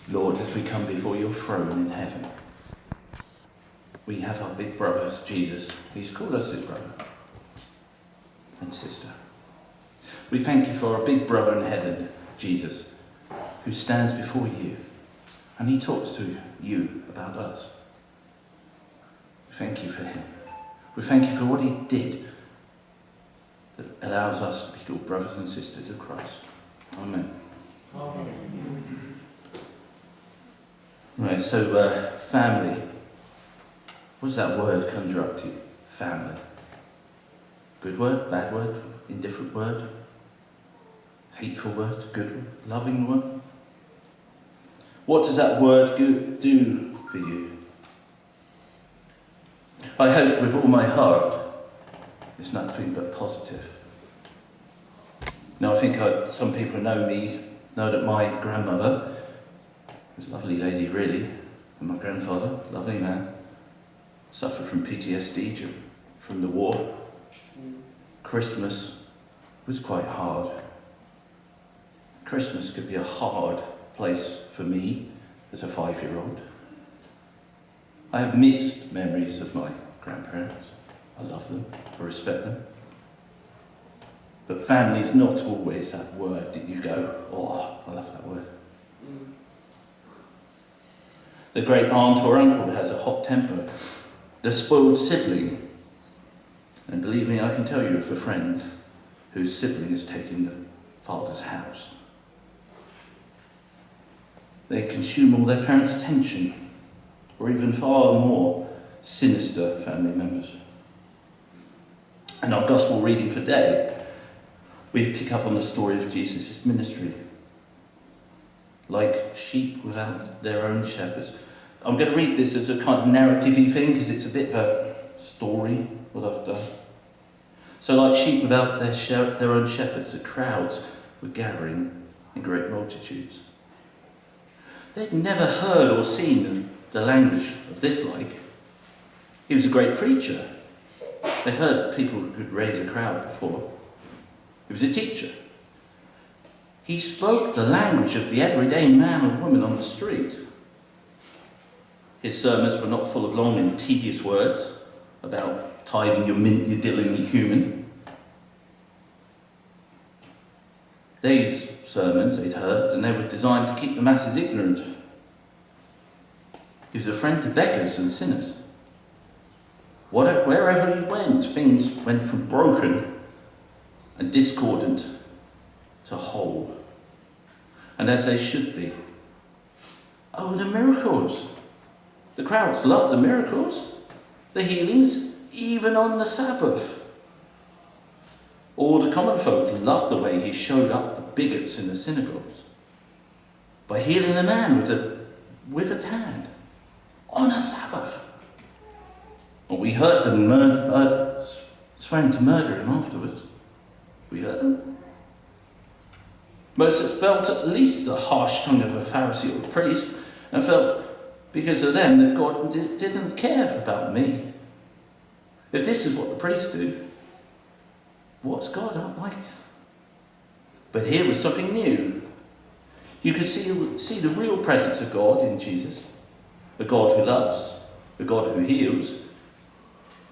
Lord, as we come before your throne in heaven, we have our big brother, Jesus. He's called us his brother and sister. We thank you for our big brother in heaven, Jesus, who stands before you and he talks to you about us. We thank you for him. We thank you for what he did that allows us to be called brothers and sisters of Christ. Amen. Amen. Right, so family. What does that word conjure up to you? Family. Good word, bad word, indifferent word, hateful word, good word, loving word? What does that word do for you? I hope with all my heart it's nothing but positive. Now I think some people know me, know that my grandmother was a lovely lady really, and my grandfather, lovely man, suffered from PTSD from the war. Christmas was quite hard. Christmas could be a hard place for me as a 5-year-old. I have mixed memories of my grandparents. I love them, I respect them. But family is not always that word that you go, oh, I love that word. The great aunt or uncle has a hot temper. The spoiled sibling. And believe me, I can tell you of a friend whose sibling has taken the father's house. They consume all their parents' attention, or even far more sinister family members. And our gospel reading for today, we pick up on the story of Jesus' ministry. Like sheep without their own shepherds. I'm going to read this as a kind of narrative-y thing, because it's a bit of a story, what I've done. So like sheep without their own shepherds, the crowds were gathering in great multitudes. They'd never heard or seen the language of this like. He was a great preacher. They'd heard people who could raise a crowd before. He was a teacher. He spoke the language of the everyday man or woman on the street. His sermons were not full of long and tedious words about tithing your mint, your dill, and your cumin. These sermons they'd heard, and they were designed to keep the masses ignorant. He was a friend to beggars and sinners. Wherever he went, things went from broken and discordant to whole, and as they should be. Oh, the miracles! The crowds loved the miracles, the healings, even on the Sabbath. All the common folk loved the way he showed up the bigots in the synagogues by healing the man with a withered hand on a Sabbath. Well, we heard them swearing to murder him afterwards. We heard them. Most felt at least the harsh tongue of a Pharisee or a priest, and felt because of them that God didn't care about me. If this is what the priests do, what's God up like? But here was something new. You could see the real presence of God in Jesus. A God who loves, a God who heals,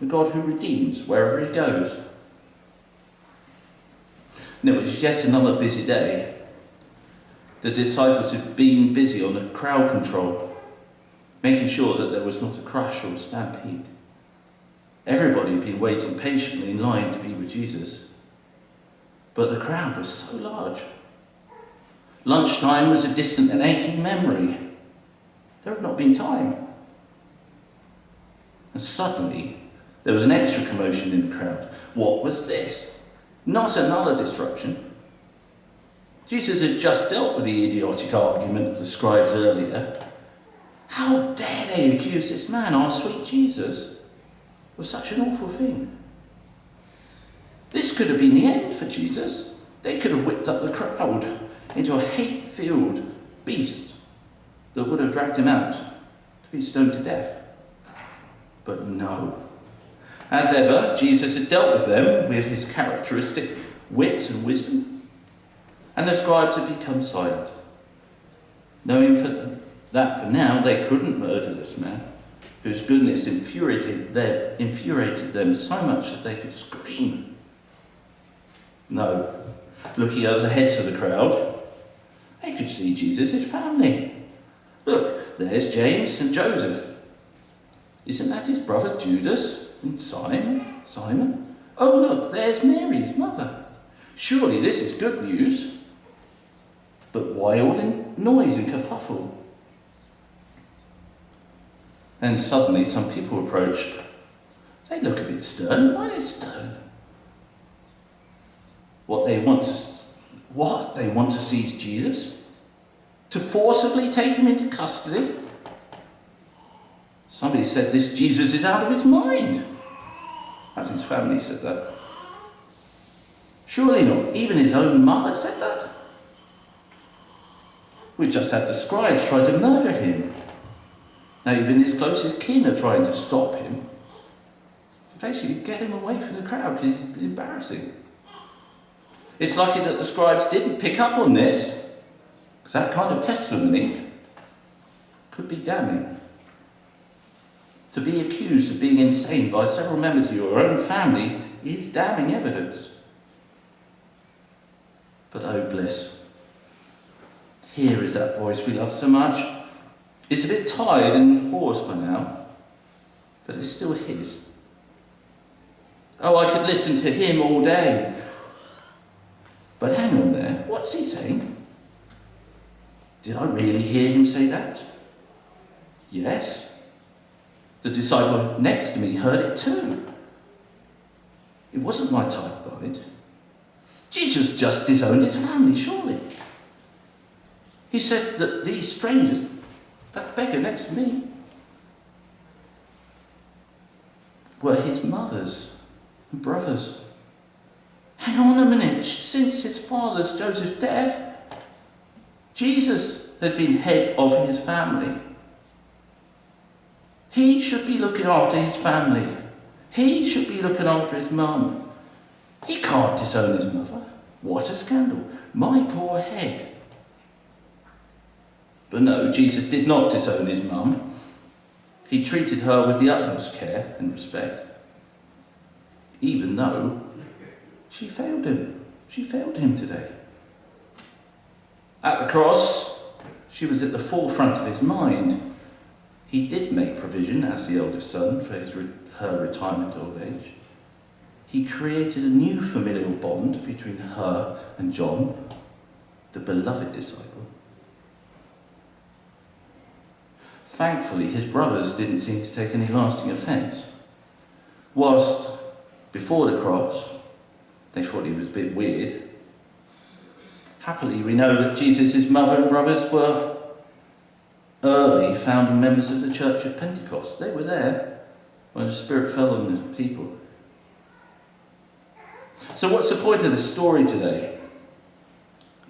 a God who redeems wherever he goes. And it was yet another busy day. The disciples had been busy on the crowd control, making sure that there was not a crush or a stampede. Everybody had been waiting patiently in line to be with Jesus. But the crowd was so large. Lunchtime was a distant and aching memory. There had not been time. And suddenly, there was an extra commotion in the crowd. What was this? Not another disruption. Jesus had just dealt with the idiotic argument of the scribes earlier. How dare they accuse this man, our sweet Jesus, of such an awful thing? This could have been the end for Jesus. They could have whipped up the crowd into a hate-filled beast that would have dragged him out to be stoned to death. But no. As ever, Jesus had dealt with them with his characteristic wit and wisdom, and the scribes had become silent, knowing that for now they couldn't murder this man, whose goodness infuriated them so much that they could scream. No, looking over the heads of the crowd, they could see Jesus' family. Look, there's James and Joseph. Isn't that his brother Judas and Simon? Oh, look, there's Mary, his mother. Surely this is good news. But why all the noise and kerfuffle? And suddenly some people approached. They look a bit stern. Why are they stern? What they want to seize Jesus? To forcibly take him into custody? Somebody said this Jesus is out of his mind. As his family said that. Surely not. Even his own mother said that. We just had the scribes try to murder him. Now even his closest kin are trying to stop him. To basically get him away from the crowd because he's been embarrassing. It's lucky that the scribes didn't pick up on this, because that kind of testimony could be damning. To be accused of being insane by several members of your own family is damning evidence. But oh bliss, here is that voice we love so much. It's a bit tired and hoarse by now, but it's still his. Oh, I could listen to him all day. But hang on there, what's he saying? Did I really hear him say that? Yes. The disciple next to me heard it too. It wasn't my type of it. Jesus just disowned his family, surely. He said that these strangers, that beggar next to me, were his mothers and brothers. Hang on a minute, since his father's Joseph's death, Jesus has been head of his family. He should be looking after his family. He should be looking after his mum. He can't disown his mother. What a scandal. My poor head. But no, Jesus did not disown his mum. He treated her with the utmost care and respect, even though she failed him. She failed him today. At the cross, she was at the forefront of his mind. He did make provision as the eldest son for her retirement old age. He created a new familial bond between her and John, the beloved disciple. Thankfully, his brothers didn't seem to take any lasting offence. Whilst before the cross, they thought he was a bit weird. Happily, we know that Jesus' mother and brothers were early founding members of the church at Pentecost. They were there when the Spirit fell on the people. So what's the point of the story today?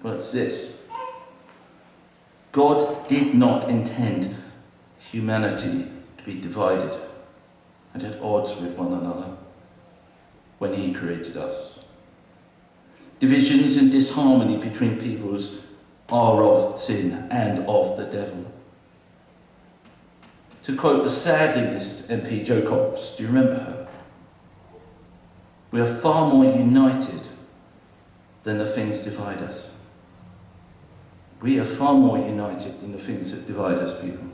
Well, it's this. God did not intend humanity to be divided and at odds with one another when he created us. Divisions and disharmony between peoples are of sin and of the devil. To quote the sadly missed MP Jo Cox, do you remember her? We are far more united than the things divide us. We are far more united than the things that divide us, people.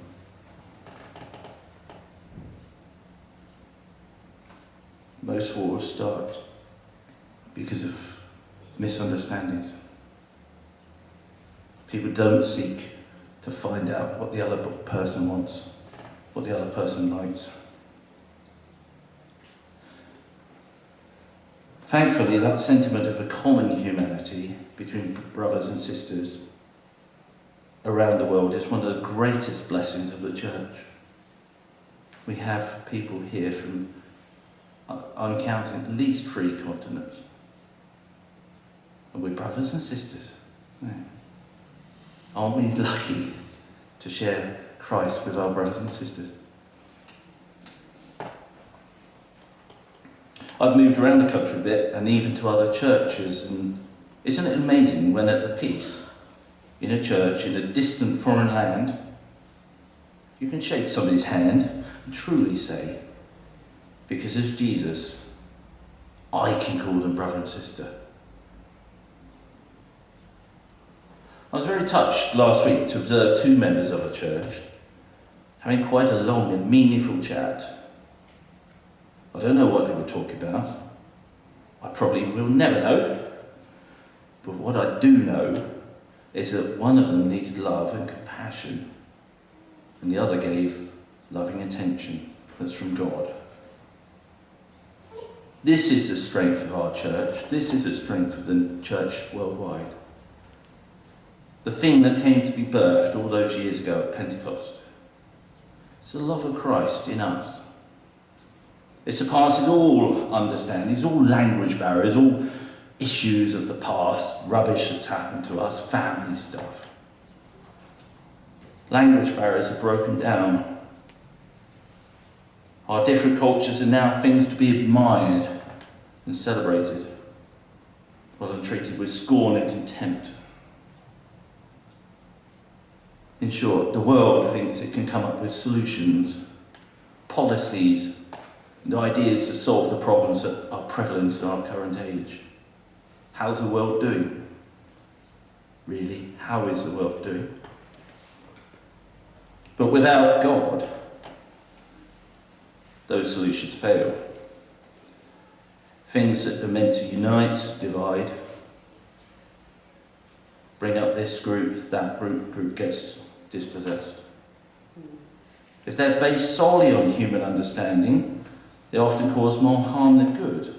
Most wars start because of misunderstandings. People don't seek to find out what the other person wants, what the other person likes. Thankfully, that sentiment of a common humanity between brothers and sisters around the world is one of the greatest blessings of the church. We have people here from, I'm counting, at least 3 continents. And we're brothers and sisters. Yeah. Aren't we lucky to share Christ with our brothers and sisters? I've moved around the country a bit and even to other churches, and isn't it amazing when at the peace in a church in a distant foreign land You can shake somebody's hand and truly say, because of Jesus, I can call them brother and sister. I was very touched last week to observe two members of a church having quite a long and meaningful chat. I don't know what they were talking about. I probably will never know. But what I do know is that one of them needed love and compassion, and the other gave loving attention that's from God. This is the strength of our church. This is the strength of the church worldwide. The thing that came to be birthed all those years ago at Pentecost. It's the love of Christ in us. It surpasses all understandings, all language barriers, all issues of the past, rubbish that's happened to us, family stuff. Language barriers are broken down. Our different cultures are now things to be admired and celebrated, rather than treated with scorn and contempt. In short, the world thinks it can come up with solutions, policies, and ideas to solve the problems that are prevalent in our current age. How's the world doing? Really, how is the world doing? But without God, those solutions fail. Things that are meant to unite, divide, bring up this group, that group gets dispossessed. If they're based solely on human understanding, they often cause more harm than good.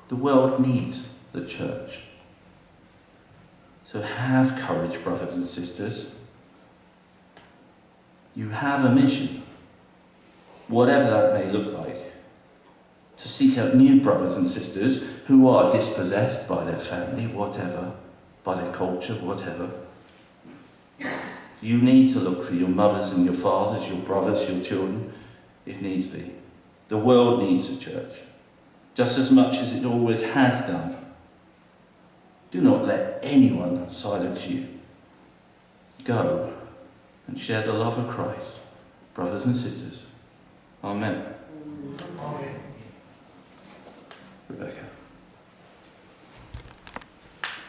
The world needs the church. So have courage, brothers and sisters. You have a mission, whatever that may look like, to seek out new brothers and sisters who are dispossessed by their family, whatever, by their culture, whatever. You need to look for your mothers and your fathers, your brothers, your children, if needs be. The world needs the church, just as much as it always has done. Do not let anyone silence you. Go and share the love of Christ, brothers and sisters. Amen.